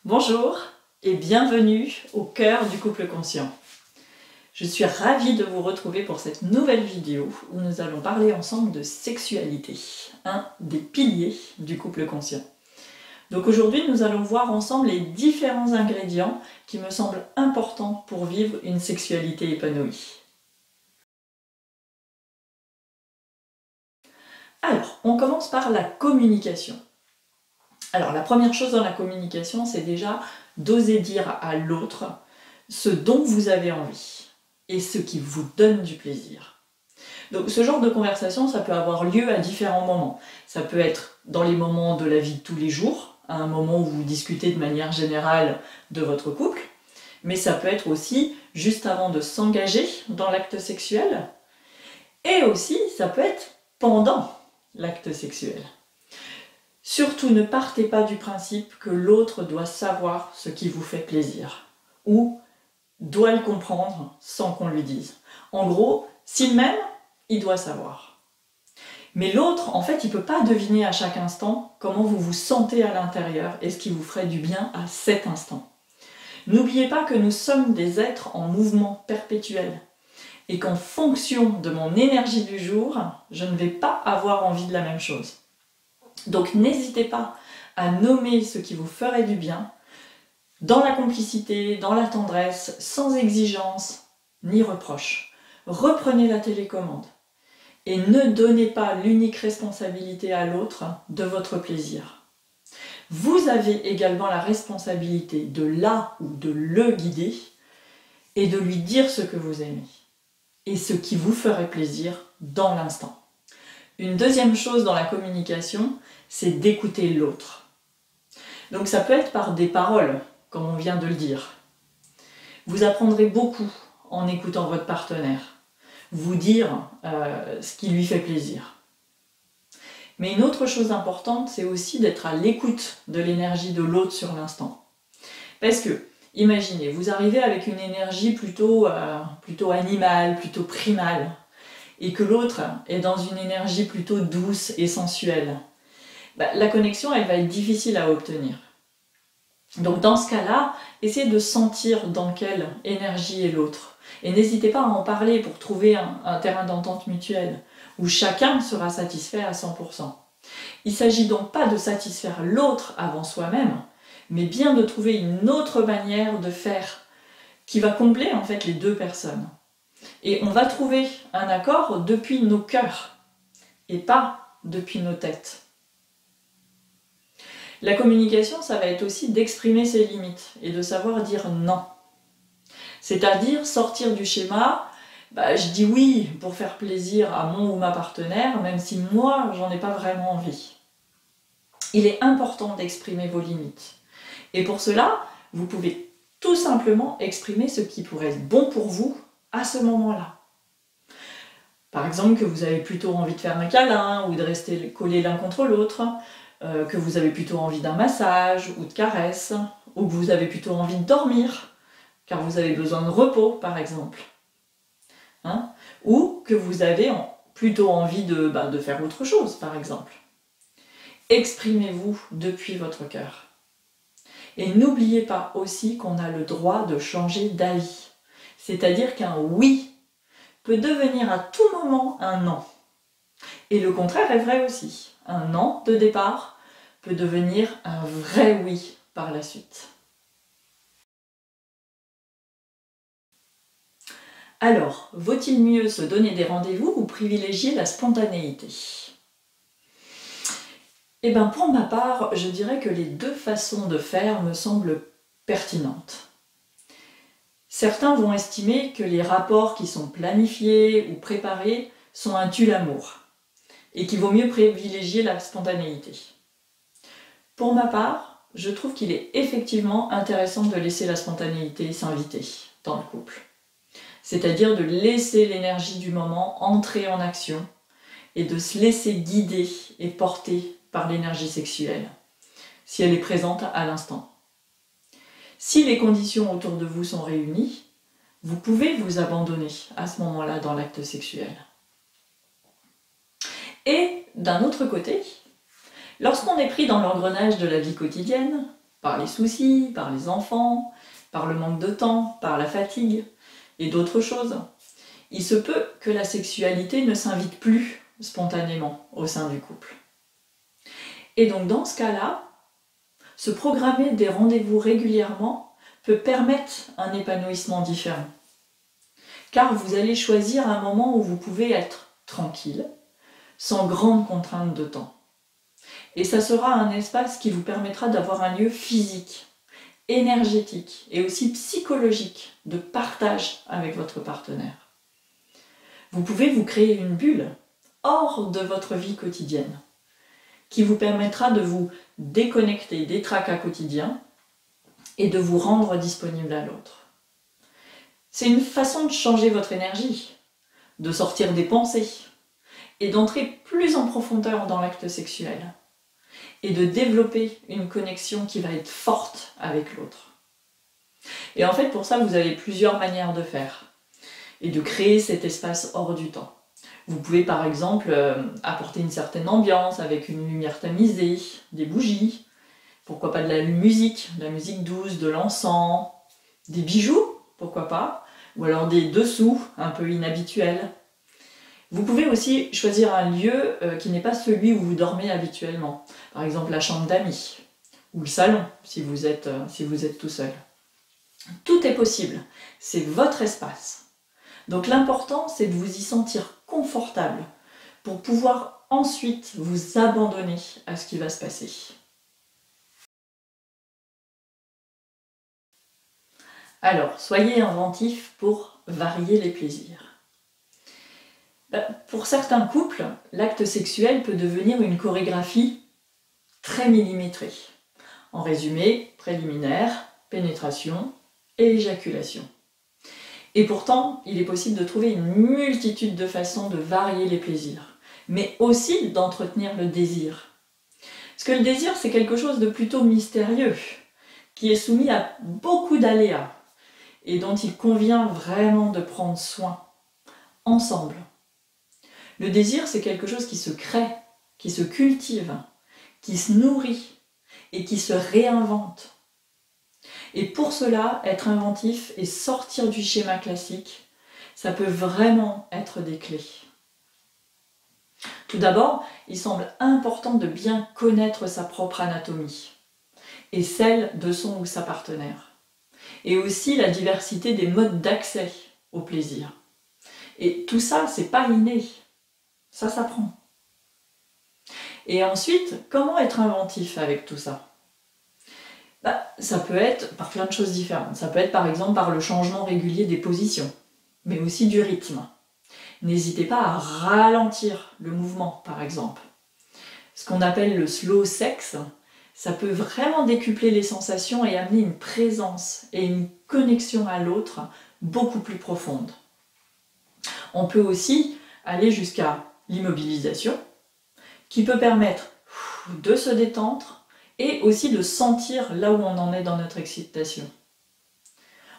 Bonjour et bienvenue au cœur du couple conscient. Je suis ravie de vous retrouver pour cette nouvelle vidéo où nous allons parler ensemble de sexualité, un des piliers du couple conscient. Donc aujourd'hui, nous allons voir ensemble les différents ingrédients qui me semblent importants pour vivre une sexualité épanouie. Alors, on commence par la communication. Alors, la première chose dans la communication, c'est déjà d'oser dire à l'autre ce dont vous avez envie et ce qui vous donne du plaisir. Donc, ce genre de conversation, ça peut avoir lieu à différents moments. Ça peut être dans les moments de la vie de tous les jours, à un moment où vous discutez de manière générale de votre couple, mais ça peut être aussi juste avant de s'engager dans l'acte sexuel, et aussi ça peut être pendant l'acte sexuel. Surtout ne partez pas du principe que l'autre doit savoir ce qui vous fait plaisir, ou doit le comprendre sans qu'on lui dise. En gros, s'il m'aime, il doit savoir. Mais l'autre, en fait, il ne peut pas deviner à chaque instant comment vous vous sentez à l'intérieur et ce qui vous ferait du bien à cet instant. N'oubliez pas que nous sommes des êtres en mouvement perpétuel et qu'en fonction de mon énergie du jour, je ne vais pas avoir envie de la même chose. Donc n'hésitez pas à nommer ce qui vous ferait du bien, dans la complicité, dans la tendresse, sans exigence ni reproche. Reprenez la télécommande et ne donnez pas l'unique responsabilité à l'autre de votre plaisir. Vous avez également la responsabilité de la ou de le guider et de lui dire ce que vous aimez et ce qui vous ferait plaisir dans l'instant. Une deuxième chose dans la communication, c'est d'écouter l'autre. Donc ça peut être par des paroles, comme on vient de le dire. Vous apprendrez beaucoup en écoutant votre partenaire, vous dire ce qui lui fait plaisir. Mais une autre chose importante, c'est aussi d'être à l'écoute de l'énergie de l'autre sur l'instant. Parce que, imaginez, vous arrivez avec une énergie plutôt animale, plutôt primale, et que l'autre est dans une énergie plutôt douce et sensuelle, la connexion elle va être difficile à obtenir. Donc dans ce cas-là, essayez de sentir dans quelle énergie est l'autre. Et n'hésitez pas à en parler pour trouver un terrain d'entente mutuelle, où chacun sera satisfait à 100%. Il ne s'agit donc pas de satisfaire l'autre avant soi-même, mais bien de trouver une autre manière de faire qui va combler en fait les deux personnes. Et on va trouver un accord depuis nos cœurs et pas depuis nos têtes. La communication, ça va être aussi d'exprimer ses limites et de savoir dire non. C'est-à-dire sortir du schéma, je dis oui pour faire plaisir à mon ou ma partenaire, même si moi, j'en ai pas vraiment envie. Il est important d'exprimer vos limites. Et pour cela, vous pouvez tout simplement exprimer ce qui pourrait être bon pour vous à ce moment-là. Par exemple, que vous avez plutôt envie de faire un câlin ou de rester collés l'un contre l'autre, que vous avez plutôt envie d'un massage ou de caresses, ou que vous avez plutôt envie de dormir, car vous avez besoin de repos, par exemple. Ou que vous avez plutôt envie de faire autre chose, par exemple. Exprimez-vous depuis votre cœur. Et n'oubliez pas aussi qu'on a le droit de changer d'avis. C'est-à-dire qu'un oui peut devenir à tout moment un non. Et le contraire est vrai aussi. Un non de départ peut devenir un vrai oui par la suite. Alors, vaut-il mieux se donner des rendez-vous ou privilégier la spontanéité ? Eh bien, pour ma part, je dirais que les deux façons de faire me semblent pertinentes. Certains vont estimer que les rapports qui sont planifiés ou préparés sont un tue-l'amour et qu'il vaut mieux privilégier la spontanéité. Pour ma part, je trouve qu'il est effectivement intéressant de laisser la spontanéité s'inviter dans le couple. C'est-à-dire de laisser l'énergie du moment entrer en action et de se laisser guider et porter par l'énergie sexuelle, si elle est présente à l'instant. Si les conditions autour de vous sont réunies, vous pouvez vous abandonner à ce moment-là dans l'acte sexuel. Et d'un autre côté, lorsqu'on est pris dans l'engrenage de la vie quotidienne, par les soucis, par les enfants, par le manque de temps, par la fatigue et d'autres choses, il se peut que la sexualité ne s'invite plus spontanément au sein du couple. Et donc dans ce cas-là, se programmer des rendez-vous régulièrement peut permettre un épanouissement différent. Car vous allez choisir un moment où vous pouvez être tranquille, sans grande contrainte de temps. Et ça sera un espace qui vous permettra d'avoir un lieu physique, énergétique et aussi psychologique de partage avec votre partenaire. Vous pouvez vous créer une bulle hors de votre vie quotidienne qui vous permettra de vous déconnecter des tracas quotidiens et de vous rendre disponible à l'autre. C'est une façon de changer votre énergie, de sortir des pensées et d'entrer plus en profondeur dans l'acte sexuel et de développer une connexion qui va être forte avec l'autre. Et en fait, pour ça, vous avez plusieurs manières de faire et de créer cet espace hors du temps. Vous pouvez par exemple apporter une certaine ambiance avec une lumière tamisée, des bougies, pourquoi pas de la musique douce, de l'encens, des bijoux, pourquoi pas, ou alors des dessous un peu inhabituels. Vous pouvez aussi choisir un lieu qui n'est pas celui où vous dormez habituellement, par exemple la chambre d'amis, ou le salon si vous êtes tout seul. Tout est possible, c'est votre espace. Donc l'important, c'est de vous y sentir confortable pour pouvoir ensuite vous abandonner à ce qui va se passer. Alors, soyez inventifs pour varier les plaisirs. Pour certains couples, l'acte sexuel peut devenir une chorégraphie très millimétrée. En résumé, préliminaire, pénétration et éjaculation. Et pourtant, il est possible de trouver une multitude de façons de varier les plaisirs, mais aussi d'entretenir le désir. Parce que le désir, c'est quelque chose de plutôt mystérieux, qui est soumis à beaucoup d'aléas, et dont il convient vraiment de prendre soin, ensemble. Le désir, c'est quelque chose qui se crée, qui se cultive, qui se nourrit, et qui se réinvente. Et pour cela, être inventif et sortir du schéma classique, ça peut vraiment être des clés. Tout d'abord, il semble important de bien connaître sa propre anatomie et celle de son ou sa partenaire. Et aussi la diversité des modes d'accès au plaisir. Et tout ça, c'est pas inné. Ça s'apprend. Et ensuite, comment être inventif avec tout ça ? Ça peut être par plein de choses différentes. Ça peut être par exemple par le changement régulier des positions, mais aussi du rythme. N'hésitez pas à ralentir le mouvement, par exemple. Ce qu'on appelle le slow sex, ça peut vraiment décupler les sensations et amener une présence et une connexion à l'autre beaucoup plus profonde. On peut aussi aller jusqu'à l'immobilisation, qui peut permettre de se détendre et aussi de sentir là où on en est dans notre excitation.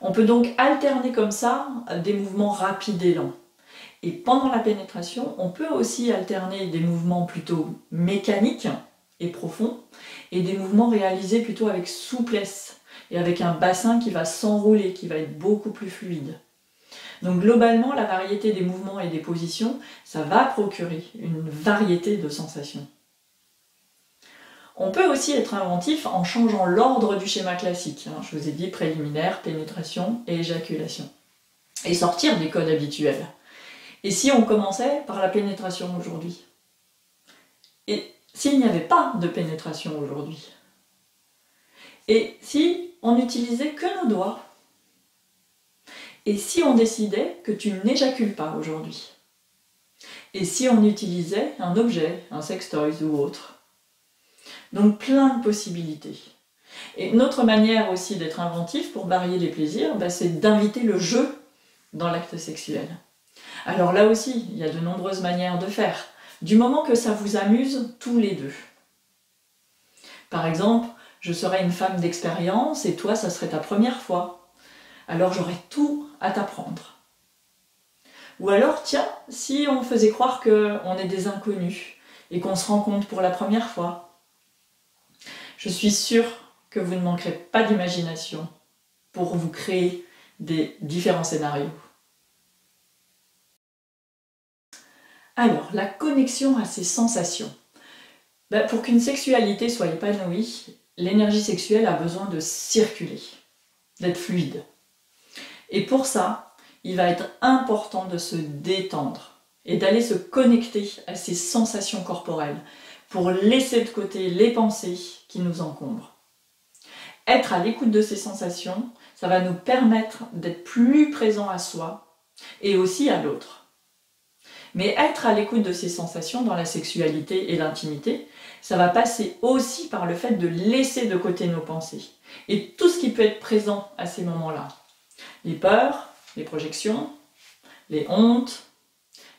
On peut donc alterner comme ça des mouvements rapides et lents. Et pendant la pénétration, on peut aussi alterner des mouvements plutôt mécaniques et profonds et des mouvements réalisés plutôt avec souplesse et avec un bassin qui va s'enrouler, qui va être beaucoup plus fluide. Donc globalement, la variété des mouvements et des positions, ça va procurer une variété de sensations. On peut aussi être inventif en changeant l'ordre du schéma classique. Je vous ai dit préliminaire, pénétration et éjaculation. Et sortir des codes habituels. Et si on commençait par la pénétration aujourd'hui ? Et s'il n'y avait pas de pénétration aujourd'hui ? Et si on n'utilisait que nos doigts ? Et si on décidait que tu n'éjacules pas aujourd'hui ? Et si on utilisait un objet, un sextoy ou autre ? Donc plein de possibilités. Et une autre manière aussi d'être inventif pour varier les plaisirs, c'est d'inviter le jeu dans l'acte sexuel. Alors là aussi, il y a de nombreuses manières de faire, du moment que ça vous amuse tous les deux. Par exemple, je serais une femme d'expérience et toi, ça serait ta première fois. Alors j'aurais tout à t'apprendre. Ou alors, tiens, si on faisait croire qu'on est des inconnus et qu'on se rencontre pour la première fois. Je suis sûre que vous ne manquerez pas d'imagination pour vous créer des différents scénarios. Alors, la connexion à ces sensations. Pour qu'une sexualité soit épanouie, l'énergie sexuelle a besoin de circuler, d'être fluide. Et pour ça, il va être important de se détendre et d'aller se connecter à ces sensations corporelles pour laisser de côté les pensées qui nous encombrent. Être à l'écoute de ces sensations, ça va nous permettre d'être plus présents à soi et aussi à l'autre. Mais être à l'écoute de ces sensations dans la sexualité et l'intimité, ça va passer aussi par le fait de laisser de côté nos pensées et tout ce qui peut être présent à ces moments-là. Les peurs, les projections, les hontes,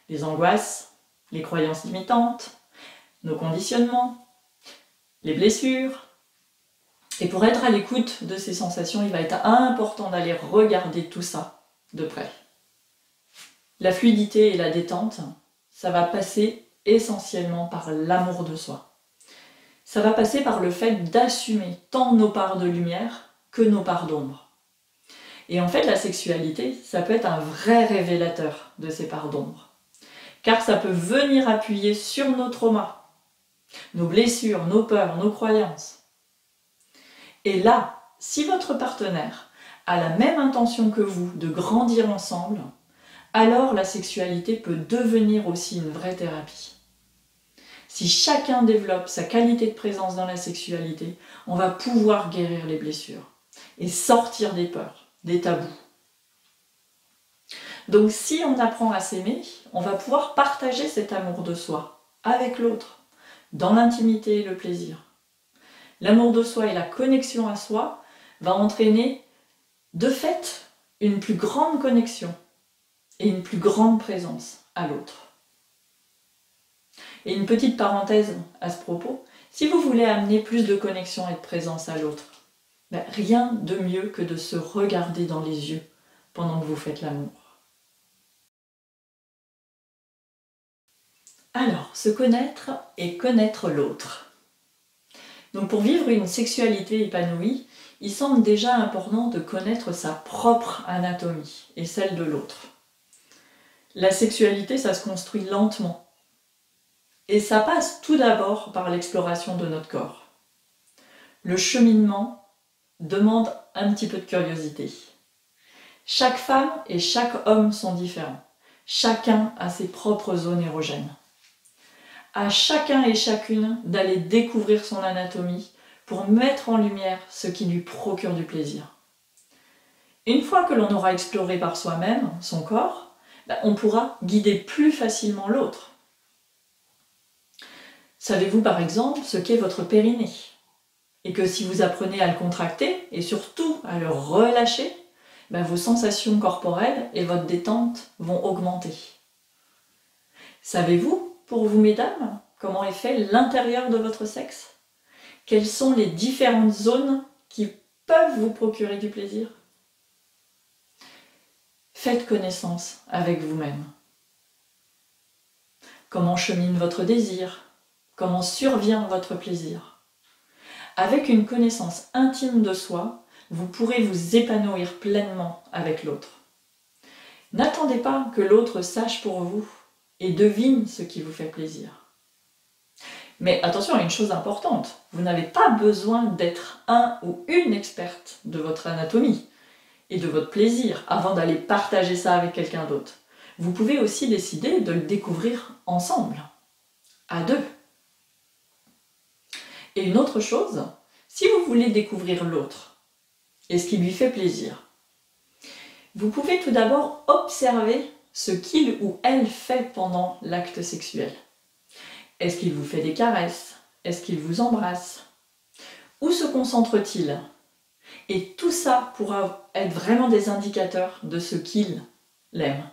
les angoisses, les croyances limitantes, nos conditionnements, les blessures. Et pour être à l'écoute de ces sensations, il va être important d'aller regarder tout ça de près. La fluidité et la détente, ça va passer essentiellement par l'amour de soi. Ça va passer par le fait d'assumer tant nos parts de lumière que nos parts d'ombre. Et en fait, la sexualité, ça peut être un vrai révélateur de ces parts d'ombre. Car ça peut venir appuyer sur nos traumas, nos blessures, nos peurs, nos croyances. Et là, si votre partenaire a la même intention que vous de grandir ensemble, alors la sexualité peut devenir aussi une vraie thérapie. Si chacun développe sa qualité de présence dans la sexualité, on va pouvoir guérir les blessures et sortir des peurs, des tabous. Donc si on apprend à s'aimer, on va pouvoir partager cet amour de soi avec l'autre, dans l'intimité et le plaisir. L'amour de soi et la connexion à soi va entraîner de fait une plus grande connexion et une plus grande présence à l'autre. Et une petite parenthèse à ce propos, si vous voulez amener plus de connexion et de présence à l'autre, rien de mieux que de se regarder dans les yeux pendant que vous faites l'amour. Alors, se connaître et connaître l'autre. Donc pour vivre une sexualité épanouie, il semble déjà important de connaître sa propre anatomie et celle de l'autre. La sexualité, ça se construit lentement. Et ça passe tout d'abord par l'exploration de notre corps. Le cheminement demande un petit peu de curiosité. Chaque femme et chaque homme sont différents. Chacun a ses propres zones érogènes. À chacun et chacune d'aller découvrir son anatomie pour mettre en lumière ce qui lui procure du plaisir. Une fois que l'on aura exploré par soi-même son corps, on pourra guider plus facilement l'autre. Savez-vous par exemple ce qu'est votre périnée? Et que si vous apprenez à le contracter et surtout à le relâcher, vos sensations corporelles et votre détente vont augmenter. Savez-vous, pour vous mesdames, comment est fait l'intérieur de votre sexe? Quelles sont les différentes zones qui peuvent vous procurer du plaisir? Faites connaissance avec vous-même. Comment chemine votre désir? Comment survient votre plaisir? Avec une connaissance intime de soi, vous pourrez vous épanouir pleinement avec l'autre. N'attendez pas que l'autre sache pour vous et devine ce qui vous fait plaisir. Mais attention à une chose importante, vous n'avez pas besoin d'être un ou une experte de votre anatomie et de votre plaisir avant d'aller partager ça avec quelqu'un d'autre. Vous pouvez aussi décider de le découvrir ensemble, à deux. Et une autre chose, si vous voulez découvrir l'autre et ce qui lui fait plaisir, vous pouvez tout d'abord observer ce qu'il ou elle fait pendant l'acte sexuel. Est-ce qu'il vous fait des caresses? Est-ce qu'il vous embrasse? Où se concentre-t-il? Et tout ça pourra être vraiment des indicateurs de ce qu'il aime.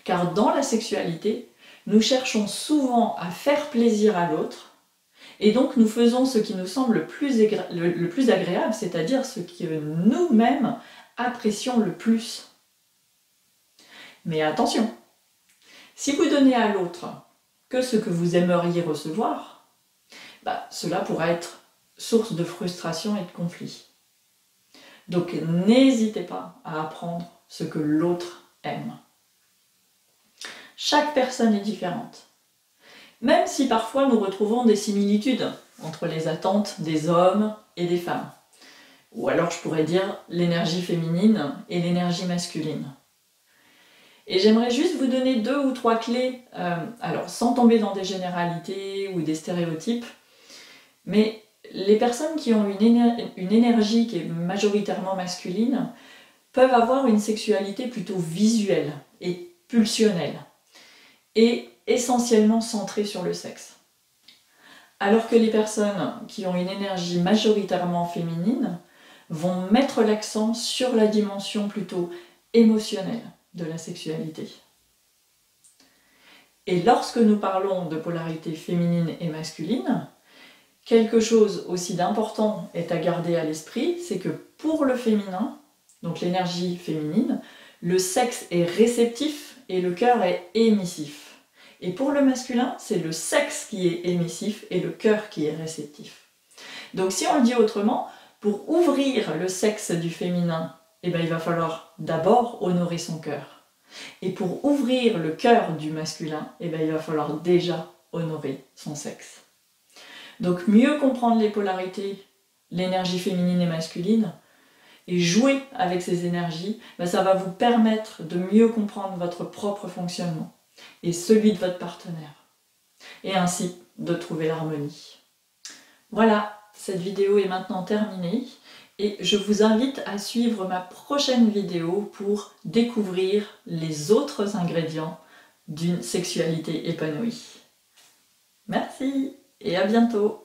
Car dans la sexualité, nous cherchons souvent à faire plaisir à l'autre, et donc nous faisons ce qui nous semble le plus agréable, c'est-à-dire ce que nous-mêmes apprécions le plus. Mais attention, si vous donnez à l'autre que ce que vous aimeriez recevoir, cela pourra être source de frustration et de conflit. Donc n'hésitez pas à apprendre ce que l'autre aime. Chaque personne est différente. Même si parfois nous retrouvons des similitudes entre les attentes des hommes et des femmes. Ou alors je pourrais dire l'énergie féminine et l'énergie masculine. Et j'aimerais juste vous donner 2 ou 3 clés, alors sans tomber dans des généralités ou des stéréotypes, mais les personnes qui ont une énergie qui est majoritairement masculine peuvent avoir une sexualité plutôt visuelle et pulsionnelle, et essentiellement centrée sur le sexe. Alors que les personnes qui ont une énergie majoritairement féminine vont mettre l'accent sur la dimension plutôt émotionnelle de la sexualité. Et lorsque nous parlons de polarité féminine et masculine, quelque chose aussi d'important est à garder à l'esprit, c'est que pour le féminin, donc l'énergie féminine, le sexe est réceptif et le cœur est émissif. Et pour le masculin, c'est le sexe qui est émissif et le cœur qui est réceptif. Donc si on le dit autrement, pour ouvrir le sexe du féminin, il va falloir d'abord honorer son cœur. Et pour ouvrir le cœur du masculin, il va falloir déjà honorer son sexe. Donc mieux comprendre les polarités, l'énergie féminine et masculine, et jouer avec ces énergies, ça va vous permettre de mieux comprendre votre propre fonctionnement et celui de votre partenaire. Et ainsi de trouver l'harmonie. Voilà, cette vidéo est maintenant terminée. Et je vous invite à suivre ma prochaine vidéo pour découvrir les autres ingrédients d'une sexualité épanouie. Merci et à bientôt!